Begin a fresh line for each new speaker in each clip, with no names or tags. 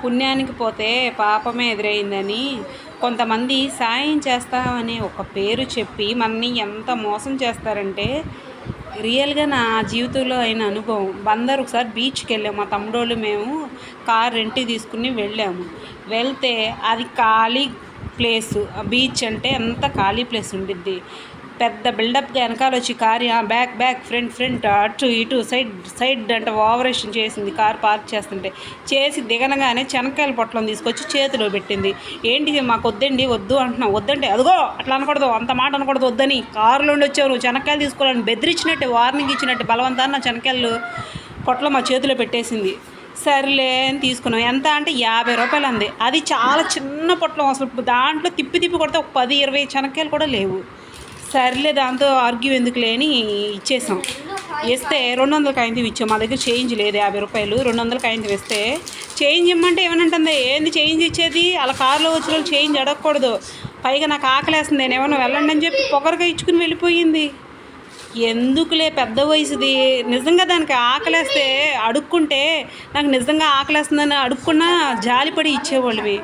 పుణ్యానికి పోతే పాపమే ఎదురైందని కొంతమంది సాయం చేస్తామని ఒక పేరు చెప్పి మనని ఎంత మోసం చేస్తారంటే రియల్గా నా జీవితంలో అయిన అనుభవం. బందర్ ఒకసారి బీచ్కి వెళ్ళాము, మా తమ్ముడోళ్ళు మేము కార్ రెంట్కి తీసుకుని వెళ్ళాము. వెళ్తే అది ఖాళీ ప్లేసు. బీచ్ అంటే అంత ఖాళీ ప్లేస్ ఉండిద్ది. పెద్ద బిల్డప్గా వెనకాల వచ్చి car back back front front అటు ఇటు సైడ్ సైడ్ అంటే ఓవరేషన్ చేసింది. కారు పార్క్ చేస్తుంటే చేసి దిగనగానే చెనక్కాయల పొట్లం తీసుకొచ్చి చేతిలో పెట్టింది. ఏంటి మాకు వద్దండి, వద్దు అంటున్నాం. వద్దంటే అదిగో అట్లా అనకూడదు, అంత మాట అనకూడదు, వద్దని. కారులోండి వచ్చావు నువ్వు చెనక్కాయలు తీసుకోవాలని బెదిరించినట్టు, వార్నింగ్ ఇచ్చినట్టు బలవంతాన్ని నా చెనక్కాయలు పొట్లం మా చేతిలో పెట్టేసింది. సర్లే అని తీసుకున్నాం. ఎంత అంటే 50 రూపాయలు అంది. అది చాలా చిన్న పొట్లం, అసలు దాంట్లో తిప్పి తిప్పి కొడితే ఒక 10-20 చెనక్కాయలు కూడా లేవు. సర్లే దాంతో ఆర్గ్యూ ఎందుకు లేని ఇచ్చేసాం. ఇస్తే 200 కాయింతి ఇచ్చాం. మా దగ్గర చేంజ్ లేదు, 50 రూపాయలు. 200 కాయింతి వేస్తే చేంజ్ ఇమ్మంటే ఏమనంటుంది, ఏంది చేంజ్ ఇచ్చేది, అలా కారులో వచ్చిన వాళ్ళు చేంజ్ అడగకూడదు, పైగా నాకు ఆకలేస్తుంది, నేను ఏమన్నా వెళ్ళండి అని చెప్పి పొగరగా ఇచ్చుకుని వెళ్ళిపోయింది. ఎందుకులే, పెద్ద వయసుది. నిజంగా దానికి ఆకలేస్తే అడుక్కుంటే, నాకు నిజంగా ఆకలేస్తుందని అడుక్కున్నా జాలిపడి ఇచ్చేవాళ్ళవి.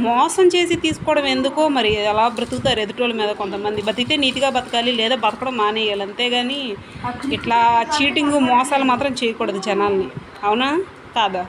మోసం చేసి తీసుకోవడం ఎందుకో మరి. అలా బ్రతుకుతారు ఎదుటోళ్ళ మీద కొంతమంది. బతికితే నీట్గా బతకాలి, లేదా బతకడం మానేయాలి, అంతేగాని ఇట్లా చీటింగ్ మోసాలు మాత్రం చేయకూడదు జనాల్ని. అవునా కాదా?